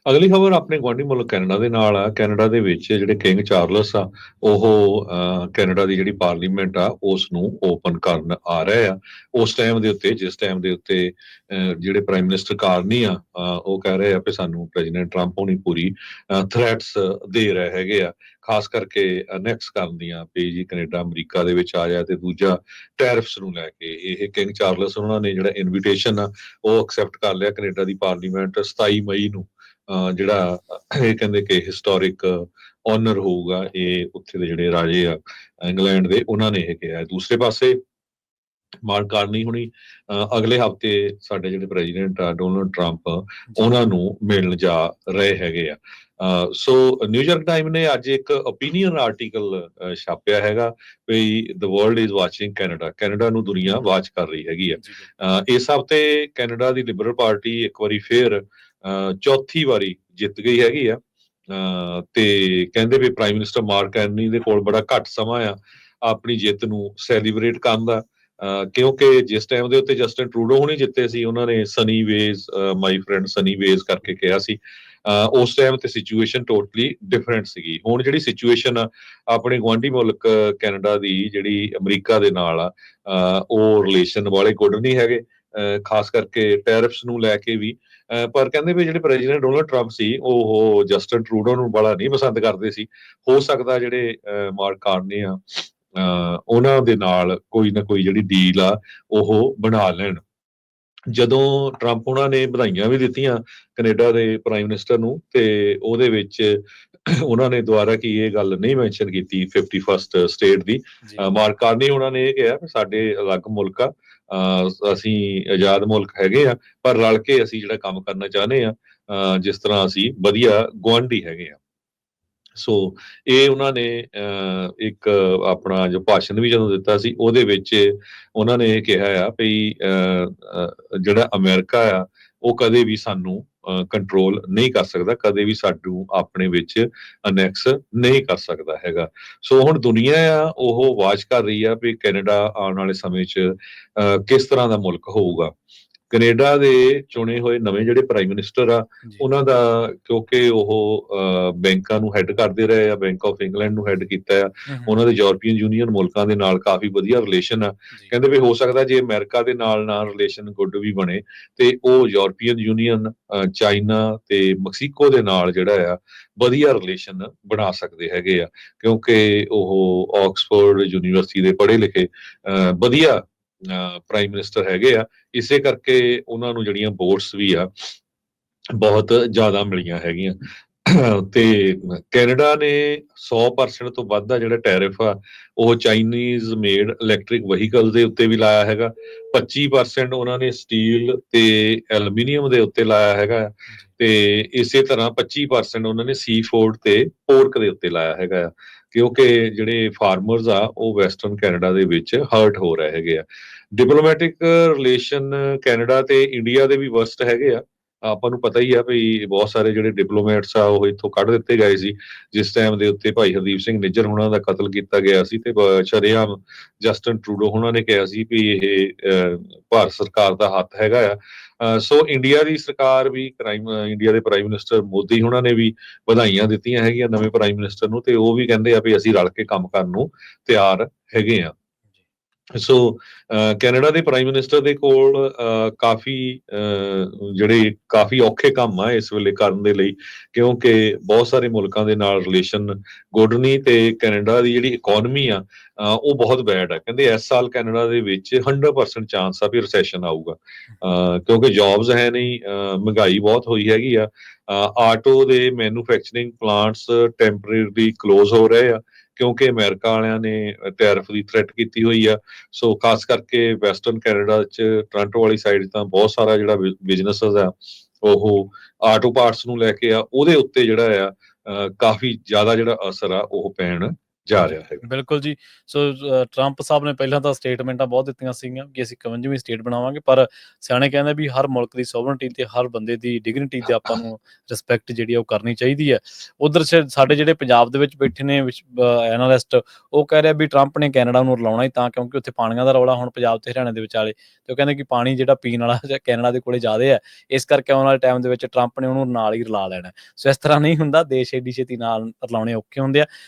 ਅਗਲੀ ਖਬਰ ਆਪਣੇ ਗੁਆਂਢੀ ਮੁਲਕ ਕੈਨੇਡਾ ਦੇ ਨਾਲ ਆ। ਕੈਨੇਡਾ ਦੇ ਵਿੱਚ ਜਿਹੜੇ ਕਿੰਗ ਚਾਰਲਸ ਆ, ਉਹ ਕੈਨੇਡਾ ਦੀ ਜਿਹੜੀ ਪਾਰਲੀਮੈਂਟ ਆ ਉਸ ਨੂੰ ਓਪਨ ਕਰਨ ਆ ਰਹੇ ਆ। ਉਸ ਟਾਈਮ ਦੇ ਉੱਤੇ, ਜਿਸ ਟਾਈਮ ਦੇ ਉੱਤੇ ਜਿਹੜੇ ਪ੍ਰਾਈਮ ਮਿਨਿਸਟਰ ਕਾਰਨੀ ਆ, ਉਹ ਕਹਿ ਰਹੇ ਆ ਕਿ ਸਾਨੂੰ ਪ੍ਰੈਜ਼ੀਡੈਂਟ ਟਰੰਪ ਹੋਣੀ ਪੂਰੀ ਥ੍ਰੈਟਸ ਦੇ ਰਹੇ ਹੈਗੇ ਆ, ਖਾਸ ਕਰਕੇ ਅਨੈਕਸ ਕਰਨ ਦੀਆਂ ਵੀ ਜੀ ਕੈਨੇਡਾ ਅਮਰੀਕਾ ਦੇ ਵਿੱਚ ਆ ਜਾ, ਤੇ ਦੂਜਾ ਟੈਰਿਫਸ ਨੂੰ ਲੈ ਕੇ। ਇਹ ਕਿੰਗ ਚਾਰਲਸ ਉਹਨਾਂ ਨੇ ਜਿਹੜਾ ਇਨਵੀਟੇਸ਼ਨ ਆ ਉਹ ਐਕਸੈਪਟ ਕਰ ਲਿਆ। ਕੈਨੇਡਾ ਦੀ ਪਾਰਲੀਮੈਂਟ 27 ਮਈ ਨੂੰ ਜਿਹੜਾ ਇਹ ਕਹਿੰਦੇ ਕਿ ਹਿਸਟੋਰਿਕ ਓਨਰ ਹੋਊਗਾ, ਇਹ ਉੱਥੇ ਦੇ ਜਿਹੜੇ ਰਾਜੇ ਆ ਇੰਗਲੈਂਡ ਦੇ, ਉਹਨਾਂ ਨੇ ਇਹ ਕਿਹਾ। ਦੂਸਰੇ ਪਾਸੇ ਮਾਰਕ ਕਾਰਨੀ ਹੁਣੀ ਅਗਲੇ ਹਫਤੇ ਸਾਡੇ ਜਿਹੜੇ ਪ੍ਰੈਜ਼ੀਡੈਂਟ ਆ ਡੋਨਲਡ ਟਰੰਪ, ਉਹਨਾਂ ਨੂੰ ਮਿਲਣ ਜਾ ਰਹੇ ਹੈਗੇ ਆ। ਸੋ ਨਿਊਯਾਰਕ ਟਾਈਮ ਨੇ ਅੱਜ ਇੱਕ ਓਪੀਨੀਅਨ ਆਰਟੀਕਲ ਛਾਪਿਆ ਹੈਗਾ ਵੀ the world is watching Canada, Canada ਨੂੰ ਦੁਨੀਆ ਵਾਚ ਕਰ ਰਹੀ ਹੈਗੀ ਆ। ਇਸ ਹਫਤੇ ਕੈਨੇਡਾ ਦੀ ਲਿਬਰਲ ਪਾਰਟੀ ਇੱਕ ਵਾਰੀ ਫੇਰ ਚੌਥੀ ਵਾਰੀ ਜਿੱਤ ਗਈ ਹੈਗੀ ਆ। ਤੇ ਕਹਿੰਦੇ ਵੀ ਪ੍ਰਾਈਮ ਮਿਨਿਸਟਰ ਮਾਰਕ ਕਾਰਨੀ ਦੇ ਕੋਲ ਬੜਾ ਘੱਟ ਸਮਾਂ ਆ ਆਪਣੀ ਜਿੱਤ ਨੂੰ ਸੈਲੀਬ੍ਰੇਟ ਕਰਨ ਦਾ, ਕਿਉਂਕਿ ਜਿਸ ਟਾਈਮ ਦੇ ਉੱਤੇ ਜਸਟਿਨ ਟਰੂਡੋ ਹੁਣੀ ਜਿੱਤੇ ਸੀ, ਉਹਨਾਂ ਨੇ Sunny ways, my friend Sunny ways ਕਰਕੇ ਕਿਹਾ ਸੀ। ਉਸ ਟਾਈਮ ਤੇ ਸਿਚੁਏਸ਼ਨ ਟੋਟਲੀ ਡਿਫਰੈਂਟ ਸੀਗੀ। ਹੁਣ ਜਿਹੜੀ ਸਿਚੁਏਸ਼ਨ ਆ ਆਪਣੇ ਗੁਆਂਢੀ ਮੁਲਕ ਕੈਨੇਡਾ ਦੀ, ਜਿਹੜੀ ਅਮਰੀਕਾ ਦੇ ਨਾਲ ਆ, ਉਹ ਰਿਲੇਸ਼ਨ ਵਾਲੇ ਗੁੱਡ ਨਹੀਂ ਹੈਗੇ, ਖਾਸ ਕਰਕੇ ਟੈਰਿਫਸ ਨੂੰ ਲੈ ਕੇ ਵੀ। ਪਰ ਕਹਿੰਦੇ ਵੀ ਜਿਹੜੇ ਪ੍ਰੈਜ਼ੀਡੈਂਟ ਡੋਨਲਡ ਟਰੰਪ ਸੀ, ਉਹ ਜਸਟਿਨ ਟਰੂਡੋ ਨੂੰ ਬੜਾ ਨਹੀਂ ਪਸੰਦ ਕਰਦੇ ਸੀ। ਹੋ ਸਕਦਾ ਜਿਹੜੇ ਮਾਰਕ ਕਾਰਨੀ ਆ, ਉਹਨਾਂ ਦੇ ਨਾਲ ਕੋਈ ਨਾ ਕੋਈ ਜਿਹੜੀ ਡੀਲ ਆ ਉਹ ਬਣਾ ਲੈਣ। ਜਦੋਂ ਟਰੰਪ ਉਹਨਾਂ ਨੇ ਵਧਾਈਆਂ ਵੀ ਦਿੱਤੀਆਂ ਕੈਨੇਡਾ ਦੇ ਪ੍ਰਾਈਮ ਮਿਨਿਸਟਰ ਨੂੰ, ਤੇ ਉਹਦੇ ਵਿੱਚ ਉਹਨਾਂ ਨੇ ਦੁਬਾਰਾ ਕੀ ਇਹ ਗੱਲ ਨਹੀਂ ਮੈਂਸ਼ਨ ਕੀਤੀ 51st ਸਟੇਟ ਦੀ। ਮਾਰਕ ਕਾਰਨੀ ਉਹਨਾਂ ਨੇ ਇਹ ਕਿਹਾ ਕਿ ਸਾਡੇ ਅਲੱਗ ਮੁਲਕ ਆ, ਅਸੀਂ ਆਜ਼ਾਦ ਮੁਲਕ ਹੈਗੇ ਆ, ਪਰ ਰਲ ਕੇ ਅਸੀਂ ਜਿਹੜਾ ਕੰਮ ਕਰਨਾ ਚਾਹੁੰਦੇ ਆ, ਜਿਸ ਤਰ੍ਹਾਂ ਅਸੀਂ ਵਧੀਆ ਗੁਆਂਢੀ ਹੈਗੇ ਆ। ਸੋ ਇਹ ਉਹਨਾਂ ਨੇ ਇੱਕ ਆਪਣਾ ਜੋ ਭਾਸ਼ਣ ਵੀ ਜਦੋਂ ਦਿੱਤਾ ਸੀ, ਉਹਦੇ ਵਿੱਚ ਉਹਨਾਂ ਨੇ ਇਹ ਕਿਹਾ ਆ ਵੀ ਜਿਹੜਾ ਅਮਰੀਕਾ ਆ ਉਹ ਕਦੇ ਵੀ ਸਾਨੂੰ ਕੰਟਰੋਲ ਨਹੀਂ ਕਰ ਸਕਦਾ, ਕਦੇ ਵੀ ਸਾਨੂੰ ਆਪਣੇ ਵਿੱਚ ਅਨੈਕਸ ਨਹੀਂ ਕਰ ਸਕਦਾ ਹੈਗਾ। ਸੋ ਹੁਣ ਦੁਨੀਆ ਆ ਉਹ ਵਾਚ ਕਰ ਰਹੀ ਆ ਵੀ ਕੈਨੇਡਾ ਆਉਣ ਵਾਲੇ ਸਮੇਂ 'ਚ ਕਿਸ ਤਰ੍ਹਾਂ ਦਾ ਮੁਲਕ ਹੋਊਗਾ। ਕੈਨੇਡਾ ਦੇ ਚੁਣੇ ਹੋਏ ਨਵੇਂ ਜਿਹੜੇ ਪ੍ਰਾਈਮ ਮਿਨਿਸਟਰ ਆ, ਉਹਨਾਂ ਦਾ, ਕਿਉਂਕਿ ਉਹ ਬੈਂਕਾਂ ਨੂੰ ਹੈਡ ਕਰਦੇ ਰਹੇ ਆ, ਬੈਂਕ ਆਫ ਇੰਗਲੈਂਡ ਨੂੰ ਹੈਡ ਕੀਤਾ ਆ, ਉਹਨਾਂ ਦੇ ਯੂਰਪੀਅਨ ਯੂਨੀਅਨ ਮੁਲਕਾਂ ਦੇ ਨਾਲ ਕਾਫੀ ਵਧੀਆ ਰਿਲੇਸ਼ਨ ਆ। ਕਹਿੰਦੇ ਵੀ ਹੋ ਸਕਦਾ ਜੇ ਅਮਰੀਕਾ ਦੇ ਨਾਲ ਰਿਲੇਸ਼ਨ ਗੁੱਡ ਵੀ ਬਣੇ, ਤੇ ਉਹ ਯੂਰਪੀਅਨ ਯੂਨੀਅਨ, ਚਾਈਨਾ ਤੇ ਮੈਕਸੀਕੋ ਦੇ ਨਾਲ ਜਿਹੜਾ ਆ ਵਧੀਆ ਰਿਲੇਸ਼ਨ ਬਣਾ ਸਕਦੇ ਹੈਗੇ ਆ, ਕਿਉਂਕਿ ਉਹ ਆਕਸਫੋਰਡ ਯੂਨੀਵਰਸਿਟੀ ਦੇ ਪੜ੍ਹੇ ਲਿਖੇ ਵਧੀਆ ਪ੍ਰਾਈਮ ਮਿਨਿਸਟਰ ਹੈਗੇ ਆ। ਇਸੇ ਕਰਕੇ ਉਹਨਾਂ ਨੂੰ ਜਿਹੜੀਆਂ ਵੋਟਸ ਵੀ ਆ ਬਹੁਤ ਜ਼ਿਆਦਾ ਮਿਲੀਆਂ ਹੈਗੀਆਂ। ਤੇ ਕੈਨੇਡਾ ਨੇ 100% ਤੋਂ ਵੱਧ ਦਾ ਜਿਹੜਾ ਟੈਰਿਫ ਆ ਉਹ ਚਾਈਨੀਜ਼ ਮੇਡ ਇਲੈਕਟ੍ਰਿਕ ਵਹੀਕਲ ਦੇ ਉੱਤੇ ਵੀ ਲਾਇਆ ਹੈਗਾ। 25% ਉਹਨਾਂ ਨੇ ਸਟੀਲ ਤੇ ਐਲੂਮੀਨੀਅਮ ਦੇ ਉੱਤੇ ਲਾਇਆ ਹੈਗਾ, ਤੇ ਇਸੇ ਤਰ੍ਹਾਂ 25% ਉਹਨਾਂ ਨੇ ਸੀ ਫੂਡ ਤੇ ਪੋਰਕ ਦੇ ਉੱਤੇ ਲਾਇਆ ਹੈਗਾ ਆ, ਕਿਉਂਕਿ ਜਿਹੜੇ ਫਾਰਮਰਸ ਆ ਉਹ ਵੈਸਟਰਨ ਕੈਨੇਡਾ ਦੇ ਵਿੱਚ ਹਰਟ ਹੋ ਰਹੇ ਹੈਗੇ ਆ। ਡਿਪਲੋਮੈਟਿਕ ਰਿਲੇਸ਼ਨ ਕੈਨੇਡਾ ਤੇ ਇੰਡੀਆ ਦੇ ਵੀ ਵਰਸਟ ਹੈਗੇ ਆ। ਆਪਾਂ ਨੂੰ ਪਤਾ ਹੀ ਆ ਵੀ ਬਹੁਤ ਸਾਰੇ ਜਿਹੜੇ ਡਿਪਲੋਮੈਟਸ ਆ ਉਹ ਇੱਥੋਂ ਕੱਢ ਦਿੱਤੇ ਗਏ ਸੀ, ਜਿਸ ਟਾਈਮ ਦੇ ਉੱਤੇ ਭਾਈ ਹਰਦੀਪ ਸਿੰਘ ਨਿੱਜਰ ਹੋਣਾ ਦਾ ਕਤਲ ਕੀਤਾ ਗਿਆ ਸੀ, ਤੇ ਸ਼ਰੇਆਮ ਜਸਟਿਨ ਟਰੂਡੋ ਹੋਣਾ ਨੇ ਕਿਹਾ ਸੀ ਵੀ ਇਹ ਭਾਰਤ ਸਰਕਾਰ ਦਾ ਹੱਥ ਹੈਗਾ ਆ। ਸੋ ਇੰਡੀਆ ਦੀ ਸਰਕਾਰ ਵੀ, ਇੰਡੀਆ ਦੇ ਪ੍ਰਾਈਮ ਮਿਨਿਸਟਰ ਮੋਦੀ ਹੋਣਾ ਨੇ ਵੀ ਵਧਾਈਆਂ ਦਿੱਤੀਆਂ ਹੈਗੀਆਂ ਨਵੇਂ ਪ੍ਰਾਈਮ ਮਿਨਿਸਟਰ ਨੂੰ, ਤੇ ਉਹ ਵੀ ਕਹਿੰਦੇ ਆ ਵੀ ਅਸੀਂ ਰਲ ਕੇ ਕੰਮ ਕਰਨ ਨੂੰ ਤਿਆਰ ਹੈਗੇ ਆ। ਸੋ ਕੈਨੇਡਾ ਦੇ ਪ੍ਰਾਈਮ ਮਿਨਿਸਟਰ ਦੇ ਕੋਲ ਕਾਫੀ ਜਿਹੜੇ ਕਾਫੀ ਔਖੇ ਕੰਮ ਆ ਇਸ ਵੇਲੇ ਕਰਨ ਦੇ ਲਈ, ਕਿਉਂਕਿ ਬਹੁਤ ਸਾਰੇ ਮੁਲਕਾਂ ਦੇ ਨਾਲ ਰਿਲੇਸ਼ਨ ਗੁੱਡ ਨਹੀਂ, ਤੇ ਕੈਨੇਡਾ ਦੀ ਜਿਹੜੀ ਇਕੋਨਮੀ ਆ ਉਹ ਬਹੁਤ ਬੈਡ ਆ। ਕਹਿੰਦੇ ਇਸ ਸਾਲ ਕੈਨੇਡਾ ਦੇ ਵਿੱਚ 100% ਚਾਂਸ ਆ ਵੀ ਰਿਸੈਸ਼ਨ ਆਊਗਾ, ਕਿਉਂਕਿ ਜੌਬਸ ਹੈ ਨਹੀਂ, ਮਹਿੰਗਾਈ ਬਹੁਤ ਹੋਈ ਹੈਗੀ ਆ। ਆਟੋ ਦੇ ਮੈਨੂਫੈਕਚਰਿੰਗ ਪਲਾਂਟਸ ਟੈਂਪਰੇਰੀ ਕਲੋਜ਼ ਹੋ ਰਹੇ ਆ, ਕਿਉਂਕਿ ਅਮਰੀਕਾ ਵਾਲਿਆਂ ਨੇ ਟੈਰਿਫ ਦੀ ਥ੍ਰੈਟ ਕੀਤੀ ਹੋਈ ਆ। ਸੋ ਖਾਸ ਕਰਕੇ ਵੈਸਟਰਨ ਕੈਨੇਡਾ 'ਚ ਟੋਰਾਂਟੋ ਵਾਲੀ ਸਾਈਡ ਤਾਂ ਬਹੁਤ ਸਾਰਾ ਜਿਹੜਾ ਬਿਜ਼ਨਸਸ ਆ ਉਹ ਆਟੋ ਪਾਰਟਸ ਨੂੰ ਲੈ ਕੇ ਆ, ਉਹਦੇ ਉੱਤੇ ਜਿਹੜਾ ਆ ਕਾਫੀ ਜ਼ਿਆਦਾ ਜਿਹੜਾ ਅਸਰ ਆ ਉਹ ਪੈਣ ਜਾ ਰਿਹਾ ਹੈਗਾ। ਬਿਲਕੁਲ ਜੀ। ਸੋ ਟਰੰਪ ਸਾਹਿਬ ਨੇ ਪਹਿਲਾਂ ਤਾਂ ਸਟੇਟਮੈਂਟਾਂ ਬਹੁਤ ਦਿੱਤੀਆਂ ਸੀਗੀਆਂ ਕਿ ਅਸੀਂ 51ਵੀਂ ਸਟੇਟ ਬਣਾਵਾਂਗੇ, ਪਰ ਸਿਆਣੇ ਕਹਿੰਦੇ ਵੀ ਹਰ ਮੁਲਕ ਦੀ ਸੋਵਰਨਟੀ ਤੇ ਹਰ ਬੰਦੇ ਦੀ ਡਿਗਨਿਟੀ ਤੇ ਆਪਾਂ ਨੂੰ ਰਿਸਪੈਕਟ ਜਿਹੜੀ ਆ ਉਹ ਕਰਨੀ ਚਾਹੀਦੀ ਹੈ। ਉਧਰ ਸਾਡੇ ਜਿਹੜੇ ਪੰਜਾਬ ਦੇ ਵਿੱਚ ਬੈਠੇ ਨੇ ਐਨਾਲਿਸਟ, ਉਹ ਕਹਿ ਰਿਹਾ ਵੀ ਟਰੰਪ ਨੇ ਕੈਨੇਡਾ ਨੂੰ ਰਲਾਉਣਾ ਹੀ ਤਾਂ ਕਿਉਂਕਿ ਉੱਥੇ ਪਾਣੀਆਂ ਦਾ ਰੌਲਾ ਹੁਣ ਪੰਜਾਬ ਤੇ ਹਰਿਆਣੇ ਦੇ ਵਿਚਾਲੇ, ਤੇ ਉਹ ਕਹਿੰਦੇ ਕਿ ਪਾਣੀ ਜਿਹੜਾ ਪੀਣ ਵਾਲਾ ਕੈਨੇਡਾ ਦੇ ਕੋਲੇ ਜ਼ਿਆਦਾ ਹੈ, ਇਸ ਕਰਕੇ ਆਉਣ ਵਾਲੇ ਟਾਈਮ ਦੇ ਵਿੱਚ ਟਰੰਪ ਨੇ ਉਹਨੂੰ ਨਾਲ ਹੀ ਰਲਾ ਲੈਣਾ। ਸੋ ਇਸ ਤਰ੍ਹਾਂ ਨਹੀਂ ਹੁੰਦਾ, ਦੇਸ਼ ਏਡੀ ਛੇਤੀ ਨਾਲ ਰਲਾਉਣੇ ਔਖੇ ਹੁੰਦੇ ਆ।